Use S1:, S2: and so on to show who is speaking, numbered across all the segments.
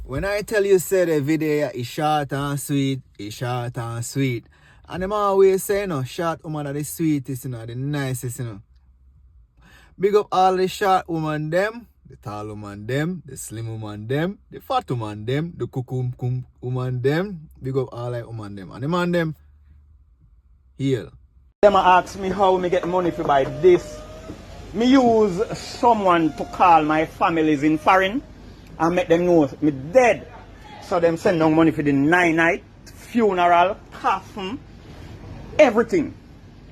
S1: When I tell you say the video is short and sweet, it's short and sweet. And them always say, short woman are the sweetest, the nicest, Big up all the short woman them, the tall woman them, the slim woman them, the fat woman them, the kukum woman them. Big up all the woman them. And the man them, heal.
S2: Them ask me how me get money to buy this. Me use someone to call my families in foreign and make them know me dead. So them send down money for the night, funeral, coffin, everything.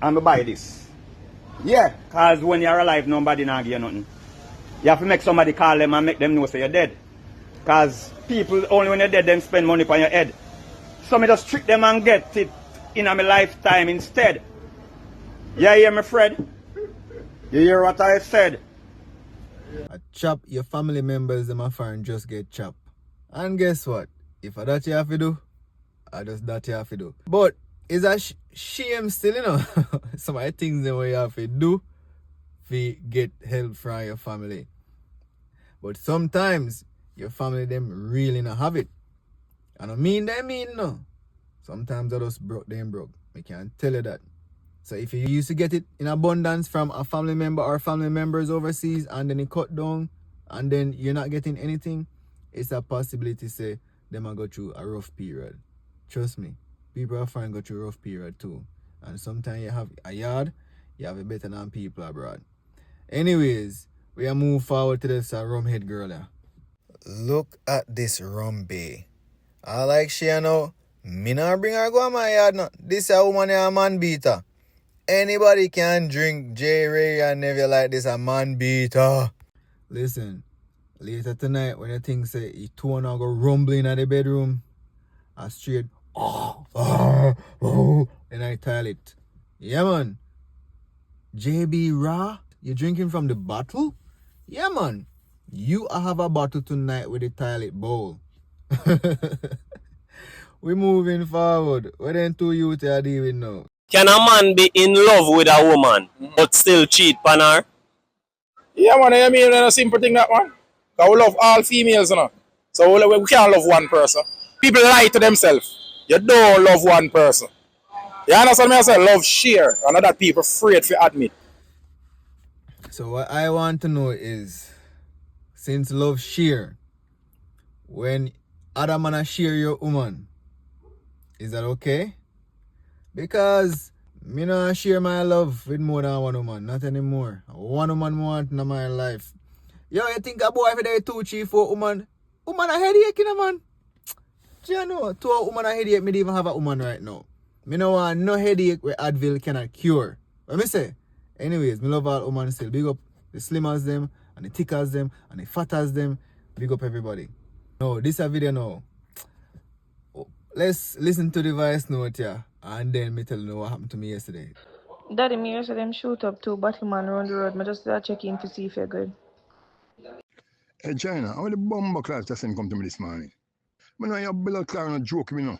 S2: And me buy this. Yeah, cause when you're alive, nobody not give you nothing. You have to make somebody call them and make them know say you're dead. Cause people, only when you're dead, them spend money on your head. So me just trick them and get it in my lifetime instead. You hear me, Fred? You hear what I said?
S1: I chop your family members them a foreign just get chopped. And guess what? If I that you have to do, I just that you have to do. But it's a shame still, some of the things that you have to do to get help from your family. But sometimes your family them really not have it. I don't mean they mean no. Sometimes I just broke them broke. I can't tell you that. So if you used to get it in abundance from a family member or family members overseas and then it cut down and then you're not getting anything, it's a possibility to say they might go through a rough period. Trust me, people are fine go through a rough period too. And sometimes you have a yard, you have it better than people abroad. Anyways, we are move forward to this rum head girl here. Look at this rum bay. I like she know. Me not bring her go to my yard no. This a woman a man beater. Anybody can drink J. Ray and never like this a man beater. Listen, later tonight when you think say you two and go rumbling at the bedroom, I straight and I toilet. Yeah man. JB Raw, you drinking from the bottle? Yeah man. You have a bottle tonight with the toilet bowl. We moving forward. What then two youth are dealing now?
S3: Can a man be in love with a woman but still cheat on her?
S4: Yeah, man, I mean, a simple thing that one. Because we love all females, So we can't love one person. People lie to themselves. You don't love one person. You understand me? I say love share, and other people afraid to admit.
S1: So what I want to know is, since love share, when other man share your woman, is that okay? Because me not share my love with more than one woman, not anymore. One woman want in my life. Yo, you think a boy if they 2, 3, 4 woman? Woman a headache, man. Do you know? 2 woman a headache, me don't even have a woman right now. Me no want no headache where Advil cannot cure. What me say? Anyways, me love all women still. Big up the slim as them, and the thick as them, and the fat as them. Big up everybody. No, this a video now. Let's listen to the voice note here, and then me tell you what happened to me yesterday.
S5: Daddy, me yesterday them shoot up 2 Batman around the road. Me just check in to see if you're good.
S6: Hey China, how the bomber class just come to me this morning? I know your blood clot on a joke, you know.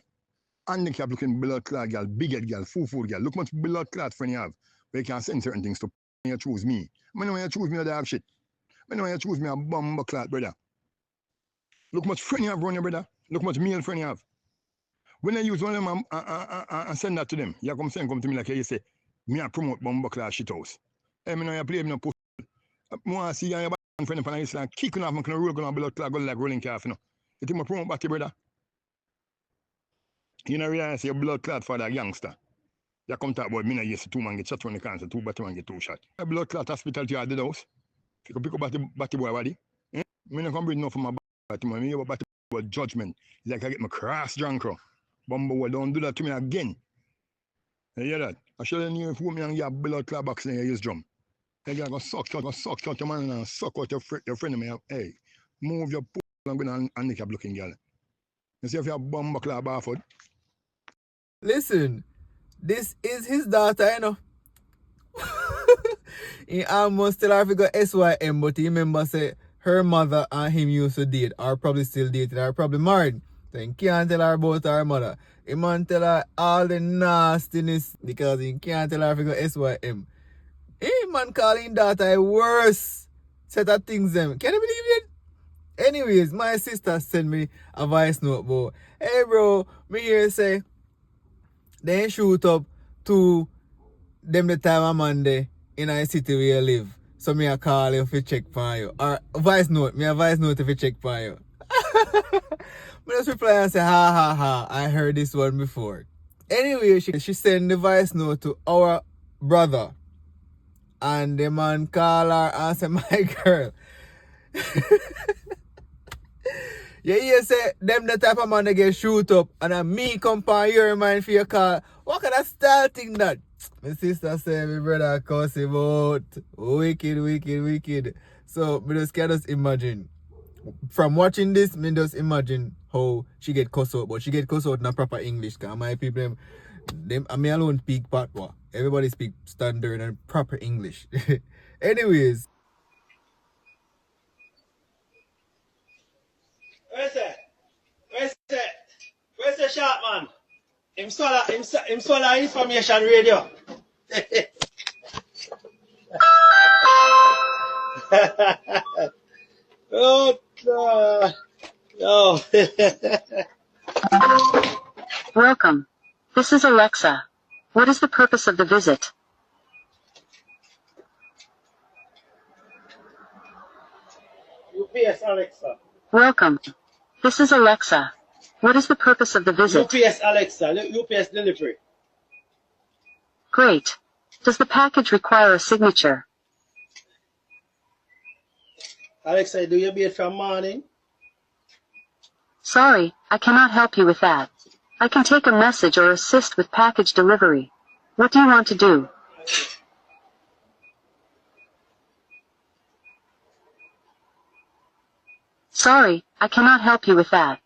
S6: Handicap looking blood clot girl, big head girl, full girl. Look much blood clot friend you have. But you can send certain things to you choose me. I know when you choose me, I have shit. I know when you choose me, a bomber clot, brother. Look much friend you have, run your brother. Look much male friend you have. When I use one of them and send that to them, you come to me like you say, me I promote bomber class shit house. Hey, me know you play me no post. I want to see your friend upon the Island, kicking off, and roll on blood clot, go like rolling calf, you know. You think I promote back, brother? You know, realize your blood clot for that youngster. You come talk about me, I used to 2 man get shot from the cancer, 2 Batman get 2 shot. A blood clot hospital to your dead house. You can pick up batty boy body. Me not come bring enough for my batty boy. Me have a batty boy judgment. It's like I get my cross drunk. Bumble, don't do that to me again. You hear that? I should have knew if you and your blood clot box and you use drum. You go suck out your man and suck out your friend. Me, hey, move your pool and go and handicap looking girl. You see if you have bumble clot barfoot.
S1: Listen, this is his daughter, you know. He almost tell her to go SYM, but he remember say her mother and him used to date, or probably still dating, or probably married. So he can't tell her about her mother. He man tell her all the nastiness because he can't tell her to go SYM. Hey man calling daughter a worse set of things them. Can you believe it? Anyways, my sister sent me a voice note, bro. Hey, bro, me here say, they shoot up to them the time of Monday in a city where you live. So me a call you if you check for you. Or voice note, me a voice note if you check for you. Me just reply and say, ha ha ha, I heard this one before. Anyway, she sent the voice note to our brother. And the man call her and say, my girl. You say them the type of man that get shoot up and me come on your mind for your call. What kind of style thing that? My sister say my brother cuss him out. Wicked, wicked, wicked. So me just can just imagine. From watching this, me just imagine how she get cuss out, but she get cuss out in a proper English. Cause my people them me alone speak patois. Everybody speak standard and proper English. Anyways.
S7: Where's the sharp man? Him solar information radio. Oh, no.
S8: Welcome. This is Alexa. What is the purpose of the visit?
S7: UPS Alexa.
S8: Welcome. This is Alexa. What is the purpose of the visit?
S7: UPS Alexa. UPS delivery.
S8: Great. Does the package require a signature?
S7: Alexa, do you bait from morning?
S8: Sorry, I cannot help you with that. I can take a message or assist with package delivery. What do you want to do? Sorry, I cannot help you with that.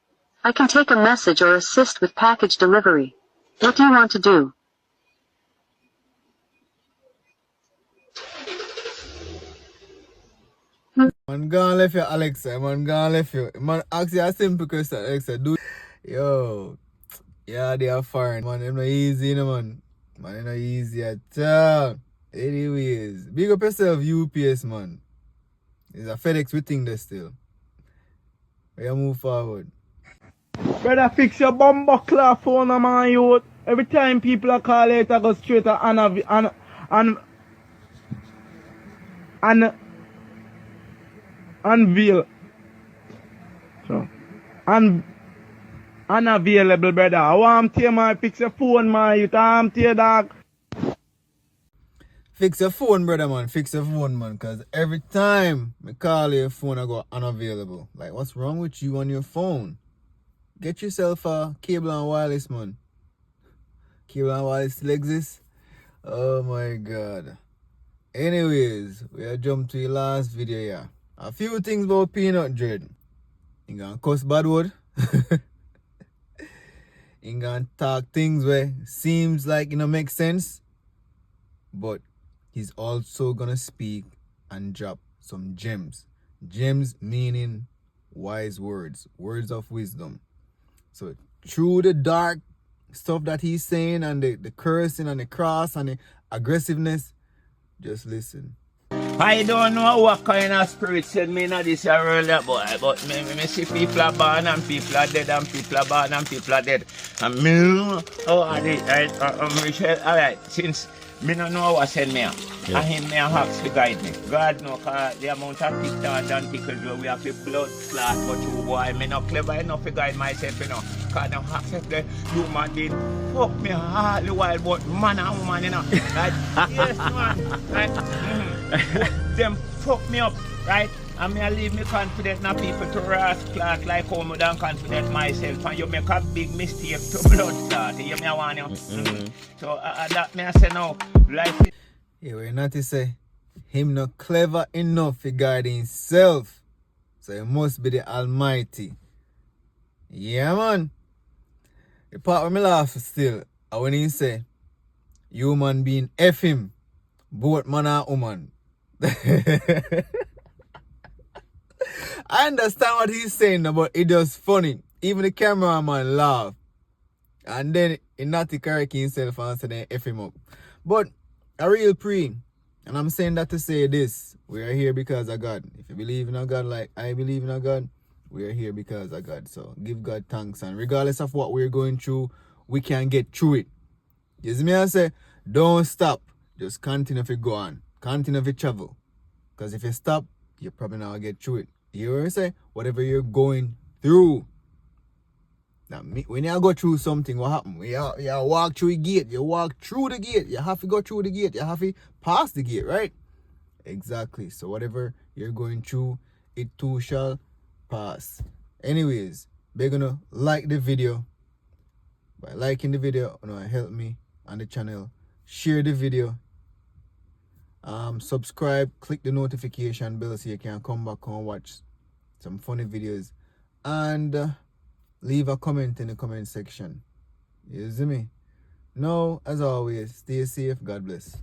S8: I can take a message or assist with package delivery. What do you want to do?
S1: Man gone left you, Alexa. Man gone left you. Man ask you a simple question, Alexa. Do yo. Yeah, they are foreign. Man, they're not easy, you know, man. Man, they're not easy at all. Anyways, big up yourself, UPS, man. It's a FedEx we think that still. We move forward.
S2: Brother, fix your bumbuckler phone, man, youth. Every time people are calling it, I go straight to unveil. So, unavailable, brother. I want to man, fix your phone, man. You can't tear dog.
S1: Fix your phone, brother, man. Fix your phone, man. Because every time I call your phone, I go unavailable. Like, what's wrong with you on your phone? Get yourself a cable and wireless, man. Cable and wireless still exists? Oh, my God. Anyways, we are jump to the last video here. A few things about Peanut Dread. You gonna cuss bad word. You gonna talk things where seems like it don't make sense. But he's also gonna speak and drop some gems. Gems meaning wise words. Words of wisdom. So through the dark stuff that he's saying and the cursing and the cross and the aggressiveness, just listen.
S2: I don't know what kind of spirit said me in this world, boy, but me see people are born and people are dead and people are born and people are dead. And me, alright, since me don't know what said me, and him me have to guide me. God know, cause the amount of pictures and pickles where we have to blood clot, but you boy, me not clever enough to guide myself, you know. Cause them accept the human did fuck me all the while, but man and woman, you know. Right? Yes, man. Right? Them fuck me up, right? And me leave me confident now people to ras clot like how me done confident myself. And you make a big mistake to blood clot. You hear me I want you? So that me I say now, life.
S1: Yeah, we're not to say him not clever enough to guide himself. So he must be the Almighty. Yeah, man. The part where me laugh still, and when he say, human being F him, both man and woman. I understand what he's saying, but it just funny. Even the cameraman laugh. And then he not to correct himself and say then F him up. But a real pre, and I'm saying that to say this, we are here because of God. If you believe in a God like I believe in a God, We are here because of God. So give God thanks. And regardless of what we're going through, we can get through it. You see me? I say, don't stop. Just continue to go on. Continue to travel. Because if you stop, you're probably not going to get through it. You hear me say? Whatever you're going through. Now, when you go through something, what happens? You walk through the gate. You walk through the gate. You have to go through the gate. You have to pass the gate, right? Exactly. So whatever you're going through, it too shall pass. Anyways, we're gonna like the video. By liking the video, you know, help me on the channel. Share the video. Subscribe, click the notification bell so you can come back and watch some funny videos. And leave a comment in the comment section. You see me? Now, as always, stay safe. God bless.